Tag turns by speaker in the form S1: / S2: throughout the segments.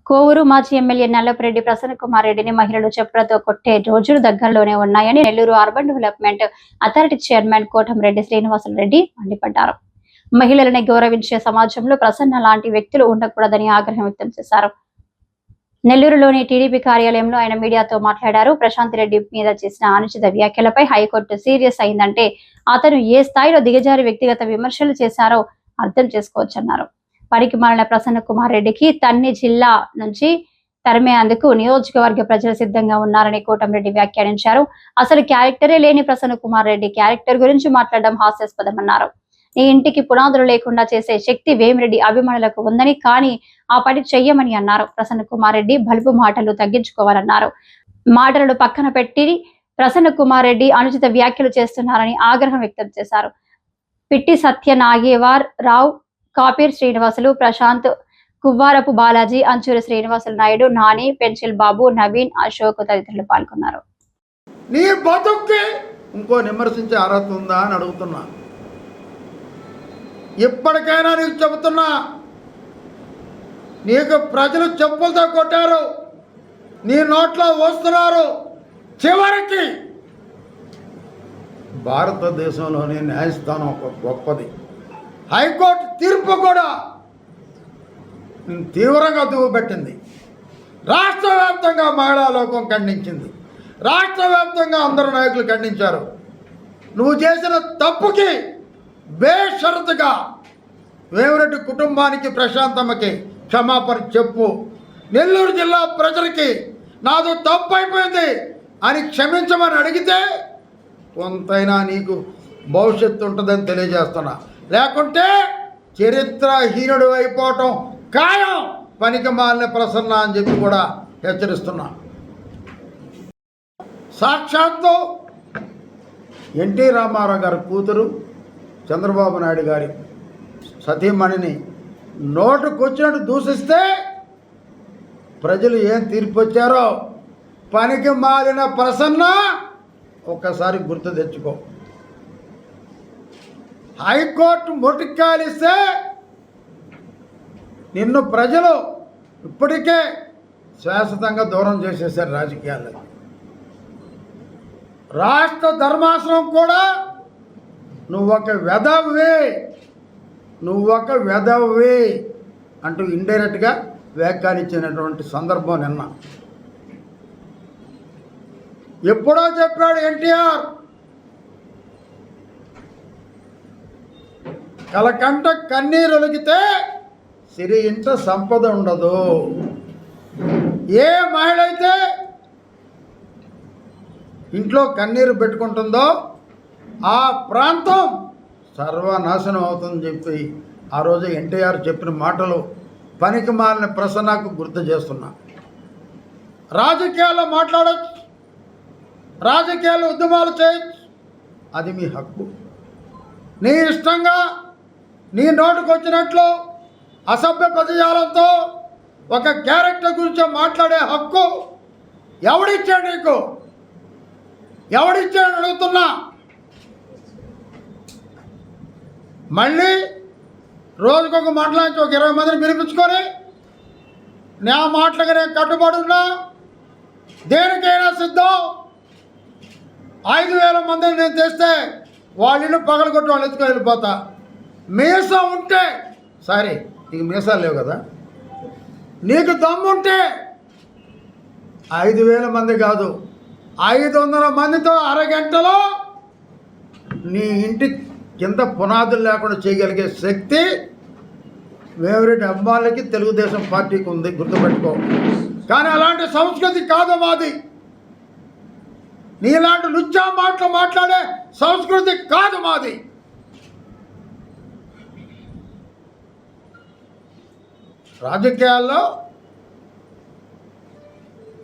S1: కోవూరు మాజీ ఎమ్మెల్యే నల్లపురెడ్డి ప్రసన్నకుమార్ రెడ్డిని మహిళలు చెప్పులతో కొట్టే రోజులు దగ్గరలోనే ఉన్నాయని Nellore urban development authority chairman Kotamreddy Srinivasa Reddy మండిపడ్డారు. మహిళలని గౌరవించే సమాజంలో ప్రసన్న లాంటి వ్యక్తులు ఉండకూడదని ఆగ్రహం వ్యక్తం చేశారు. నెల్లూరులోని టీడీపీ కార్యాలయంలో ఆయన మీడియాతో మాట్లాడారు. ప్రశాంత్ రెడ్డి మీద చేసిన అనుచిత వ్యాఖ్యలపై హైకోర్టు సీరియస్ అయిందంటే అతను ఏ స్థాయిలో దిగజారి వ్యక్తిగత విమర్శలు చేశారో అర్థం చేసుకోవచ్చన్నారు. పనికి మాలిన ప్రసన్నకుమార్ రెడ్డికి తన్ని జిల్లా నుంచి తరిమేందుకు నియోజకవర్గ ప్రజలు సిద్ధంగా ఉన్నారని కోటంరెడ్డి వ్యాఖ్యానించారు. అసలు క్యారెక్టరే లేని ప్రసన్నకుమార్ రెడ్డి క్యారెక్టర్ గురించి మాట్లాడడం హాస్యాస్పదమన్నారు. నీ ఇంటికి పునాదులు లేకుండా చేసే శక్తి వేమిరెడ్డి అభిమానులకు ఉందని, కానీ ఆ పని చెయ్యమని అన్నారు. ప్రసన్నకుమార్ రెడ్డి బల్బు మాటలు తగ్గించుకోవాలన్నారు. మాటలను పక్కన పెట్టి ప్రసన్నకుమార్ రెడ్డి అనుచిత వ్యాఖ్యలు చేస్తున్నారని ఆగ్రహం వ్యక్తం చేశారు. పిట్టి సత్య నాగేవార్ రావు, కాపీర్ శ్రీనివాసులు, ప్రశాంత్, కువ్వారపు బాలాజీ, అంచూరి శ్రీనివాసులు నాయుడు, నాని, పెన్సిల్ బాబు, నవీన్, అశోక్ తదితరులు పాల్గొన్నారు.
S2: నీ బతుక్కి ఇంకో విమర్శించే అర్హత ఉందా అని అడుగుతున్నా. ఇప్పటికైనా నీకు చెబుతున్నా, నీకు ప్రజలు చెప్పులతో కొట్టారు, నీ నోట్లో వస్తున్నారు. చివరికి భారతదేశంలోని న్యాయస్థానం ఒక గొప్పది. హైకోర్టు తీర్పు కూడా తీవ్రంగా దువ్వబెట్టింది. రాష్ట్ర వ్యాప్తంగా మహిళా లోకం ఖండించింది. రాష్ట్ర వ్యాప్తంగా అందరు నాయకులు ఖండించారు. నువ్వు చేసిన తప్పుకి బేషరతుగా వేమిరెడ్డి కుటుంబానికి, ప్రశాంతమ్మకి క్షమాపణ చెప్పు. నెల్లూరు జిల్లా ప్రజలకి నాది తప్పు అయిపోయింది అని క్షమించమని అడిగితే కొంతైనా నీకు భవిష్యత్తు ఉంటుందని తెలియజేస్తున్నా. లేకుంటే చరిత్రహీనుడు అయిపోవటం ఖాయం. పనికి మాలిన ప్రసన్న అని చెప్పి కూడా హెచ్చరిస్తున్నా. సాక్షాత్తు ఎన్టీ రామారావు గారి కూతురు చంద్రబాబు నాయుడు గారి సతీమణిని నోటుకొచ్చినట్టు దూషిస్తే ప్రజలు ఏం తీర్పు వచ్చారో పనికి మాలిన ప్రసన్న ఒక్కసారి గుర్తు తెచ్చుకో. హైకోర్టు మొటిక్కాలిస్తే నిన్ను ప్రజలు ఇప్పటికే శాశ్వతంగా దూరం చేసేసారు రాజకీయాల్లో. రాష్ట్ర ధర్మాసనం కూడా నువ్వొక వెధవే అంటూ ఇండైరెక్ట్గా వ్యాఖ్యానించినటువంటి సందర్భం నిన్న. ఎప్పుడో చెప్పాడు ఎన్టీఆర్, కలకంట కన్నీరొలిగితే సిరి ఇంట సంపద ఉండదు. ఏ మహిళ అయితే ఇంట్లో కన్నీరు పెట్టుకుంటుందో ఆ ప్రాంతం సర్వనాశనం అవుతుందని చెప్పి ఆ రోజు ఎన్టీఆర్ చెప్పిన మాటలు పనికి మాలిన ప్రసన్నకు గుర్తు చేస్తున్నా. రాజకీయాల్లో మాట్లాడచ్చు, రాజకీయాల్లో ఉద్యమాలు చేయొచ్చు, అది మీ హక్కు. నీ ఇష్టంగా నీ నోటుకు వచ్చినట్లు అసభ్య పదజాలంతో ఒక క్యారెక్టర్ గురించి మాట్లాడే హక్కు ఎవడిచ్చాడు నీకు? ఎవడిచ్చాడు అడుగుతున్నా. మళ్ళీ రోజుకొక మాటలాంచి ఒక 20 మందిని పిలిపించుకొని నా మాటలుగా నేను కట్టుబడి ఉన్నా, దేనికైనా సిద్ధం. 5,000 మందిని నేను తెస్తే వాళ్ళ ఇల్లు పగలగొట్టి వాళ్ళు ఎత్తుకొని వెళ్ళిపోతా. మీసం ఉంటే సరే, నీకు మీసాలు లేవు కదా, నీకు దమ్ముంటే 5,000 మంది కాదు 500 మందితో అరగంటలో నీ ఇంటి కింద పునాదులు లేకుండా చేయగలిగే శక్తి వేమిరెడ్డి అభిమానులకి, తెలుగుదేశం పార్టీకి ఉంది, గుర్తుపెట్టుకో. కానీ అలాంటి సంస్కృతి కాదు మాది. నీలాంటి లుచ్చా మాటలు మాట్లాడే సంస్కృతి కాదు మాది. రాజకీయాల్లో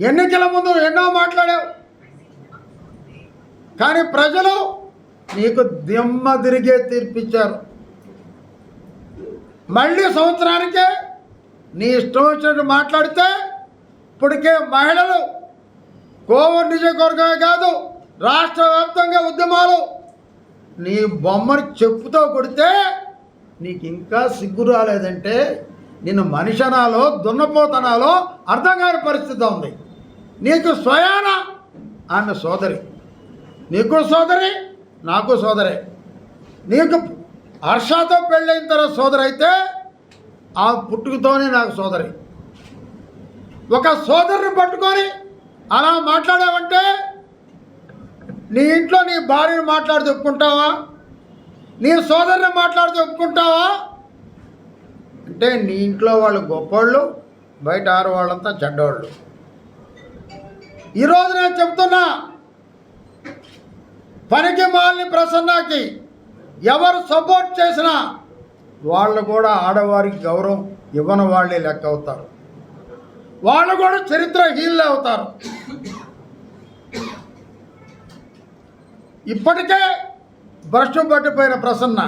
S2: ఎన్నికల ముందు ఎన్నో మాట్లాడావు, కానీ ప్రజలు నీకు దిమ్మ తిరిగే తీర్పిచ్చారు. మళ్ళీ సంవత్సరానికే నీ ఇష్టం వచ్చినట్టు మాట్లాడితే ఇప్పటికే మహిళలు కోవూరు నియోజకవర్గమే కాదు రాష్ట్ర వ్యాప్తంగా ఉద్యమాలు నీ బొమ్మని చెప్పుతో కొడితే నీకు ఇంకా సిగ్గు రాలేదంటే నిన్ను మనిషి అనాలో దున్నపోతనాలో అర్థం కాని పరిస్థితి ఉంది. నీకు స్వయాన ఆమె సోదరి, నీకు సోదరి, నాకు సోదరే. నీకు హర్షతో పెళ్ళైన తర్వాత సోదరి అయితే ఆ పుట్టుకతోనే నాకు సోదరి. ఒక సోదరిని పట్టుకొని అలా మాట్లాడావంటే నీ ఇంట్లో నీ భార్యను మాట్లాడి చెప్పుకుంటావా? నీ సోదరిని మాట్లాడి చెప్పుకుంటావా? అంటే నీ ఇంట్లో వాళ్ళు గొప్పవాళ్ళు, బయట ఆడవాళ్ళంతా చెడ్డవాళ్ళు. ఈరోజు నేను చెప్తున్నా, పనికి మాలిన ప్రసన్నకి ఎవరు సపోర్ట్ చేసినా వాళ్ళు కూడా ఆడవారికి గౌరవం ఇవ్వని వాళ్ళే లెక్క అవుతారు. వాళ్ళు కూడా చరిత్రహీనులే అవుతారు. ఇప్పటికే భ్రష్టు పట్టిపోయిన ప్రసన్న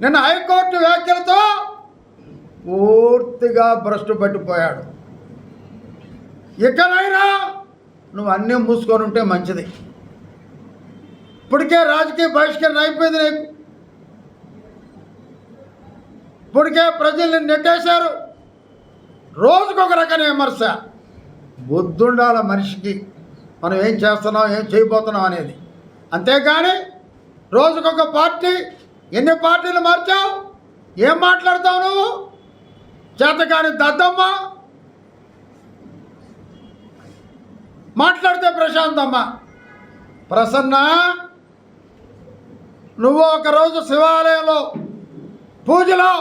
S2: నిన్న హైకోర్టు వ్యాఖ్యలతో పూర్తిగా భ్రష్టు పట్టిపోయాడు. ఇకనైనా నువ్వు అన్నీ మూసుకొని ఉంటే మంచిది. ఇప్పటికే రాజకీయ బహిష్కరణ అయిపోయింది నీకు. ఇప్పటికే ప్రజల్ని నెట్టేశారు. రోజుకొక రకమైన విమర్శ. బుద్ధుండాల మనిషికి మనం ఏం చేస్తున్నాం, ఏం చేయబోతున్నాం అనేది. అంతేకాని రోజుకొక పార్టీ, ఎన్ని పార్టీలు మార్చావు, ఏం మాట్లాడతావు నువ్వు? చేతకాని దద్దమ్మ మాట్లాడితే ప్రశాంతమ్మ. ప్రసన్న, నువ్వు ఒకరోజు శివాలయంలో పూజలో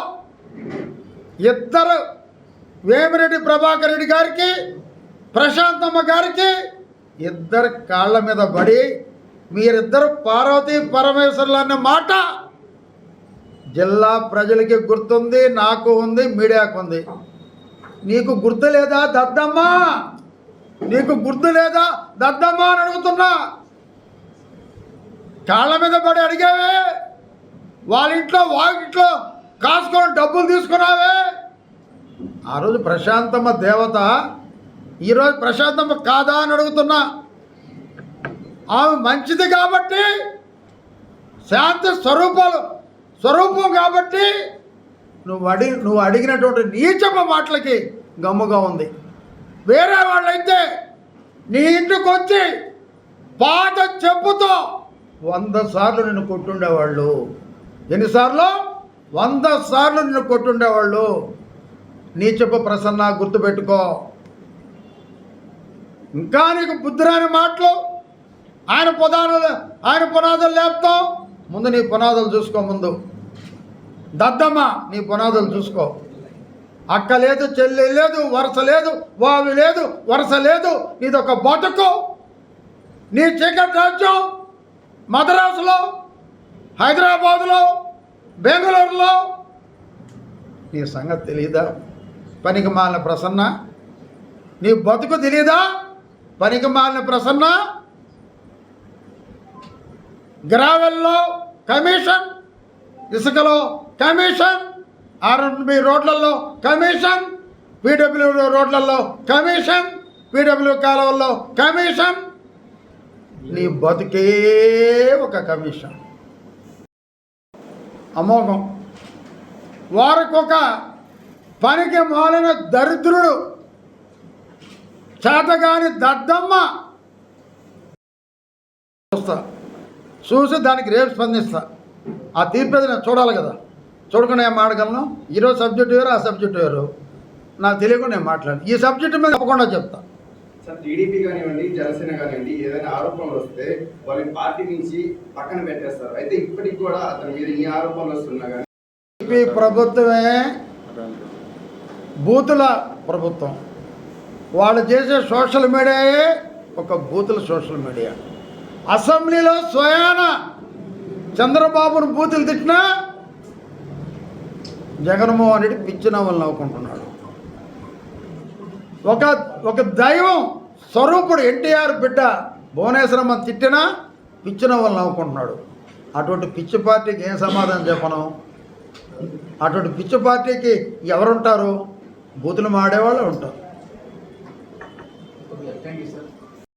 S2: ఇద్దరు వేమిరెడ్డి ప్రభాకర్ రెడ్డి గారికి, ప్రశాంతమ్మ గారికి ఇద్దరు కాళ్ళ మీద పడి మీరిద్దరు పార్వతీ పరమేశ్వరులు అనే మాట జిల్లా ప్రజలకి గుర్తుంది, నాకు ఉంది, మీడియాకు ఉంది. నీకు గుర్తు లేదా దద్దమ్మ? నీకు గుర్తు లేదా దద్దమ్మ అని అడుగుతున్నా. కాళ్ళ మీద పడి అడిగావే, వాళ్ళ ఇంట్లో వాకిట్లో కాసుకొని డబ్బులు తీసుకున్నావే. ఆ రోజు ప్రశాంతమ్మ దేవత, ఈరోజు ప్రశాంతమ్మ కాదా అని అడుగుతున్నా. ఆమె మంచిది కాబట్టి, శాంతి స్వరూపం కాబట్టి నువ్వు అడిగినటువంటి నీచపు మాటలకి గమ్ముగా ఉంది. వేరే వాళ్ళైతే నీ ఇంటికి వచ్చి పాత చెప్పుతో 100 సార్లు నిన్ను కొట్టుండేవాళ్ళు. ఎన్నిసార్లు? 100 సార్లు నిన్ను కొట్టుండేవాళ్ళు. నీ చెప్పు ప్రసన్న, గుర్తుపెట్టుకో. ఇంకా నీకు బుద్ధిరాని మాటలు, ఆయన పునాదులు లేపుతావు. ముందు నీ పునాదులు చూసుకో. ముందు దద్దమ్మ, నీ పునాదులు చూసుకో. అక్క లేదు, చెల్లి లేదు, వరుస లేదు, వావి లేదు, వరుస లేదు. నీదొక బతుకు. నీ చీకటి రాజ్యం మద్రాసులో, హైదరాబాదులో, బెంగళూరులో. నీ సంగతి తెలియదా? పనికి మాలిన ప్రసన్న, నీ బతుకు తెలియదా? పనికి మాలిన ప్రసన్న. గ్రావెల్లో కమిషన్, ఇసుకలో కమిషన్, R&B రోడ్లలో కమిషన్, PW రోడ్లలో కమిషన్, PW కాలువల్లో కమిషన్. నీ బతుకే ఒక కమిషన్. అమోఘం. వారికొక పనికి మాలిన దరిద్రుడు, చేతగాని దద్దమ్మ చూసి దానికి రేపు స్పందిస్తా. ఆ తీర్పు నేను చూడాలి కదా. చూడకుండా ఏం మాట్లాడగలను? ఈరోజు సబ్జెక్ట్ వేరు, ఆ సబ్జెక్ట్ వేరు. నాకు తెలియకుండా నేను మాట్లాడు. ఈ సబ్జెక్టు మీద తప్పకుండా చెప్తా.
S3: సార్, టీడీపీ కానివ్వండి, జనసేన కానివ్వండి, ఏదైనా ఆరోపణలు వస్తే వాళ్ళని పార్టీ నుంచి పక్కన పెట్టేస్తారు. అయితే ఇప్పటికి కూడా అతని మీద ఈ ఆరోపణలు వస్తున్నా కానీ
S2: టీడీపీ ప్రభుత్వమే బూతుల ప్రభుత్వం. వాళ్ళు చేసే సోషల్ మీడియాయే ఒక బూతుల సోషల్ మీడియా. అసెంబ్లీలో స్వయాన చంద్రబాబును బూతులు తిట్టినా జగన్మోహన్ రెడ్డి పిచ్చినవ్వలు నవ్వుకుంటున్నాడు. ఒక దైవం స్వరూపుడు ఎన్టీఆర్ బిడ్డ భువనేశ్వరమ్మ తిట్టినా పిచ్చినవ్వలు నవ్వుకుంటున్నాడు. అటువంటి పిచ్చి పార్టీకి ఏం సమాధానం చెప్పను? అటువంటి పిచ్చి పార్టీకి ఎవరుంటారు? బూతులు మాడేవాళ్ళు ఉంటారు.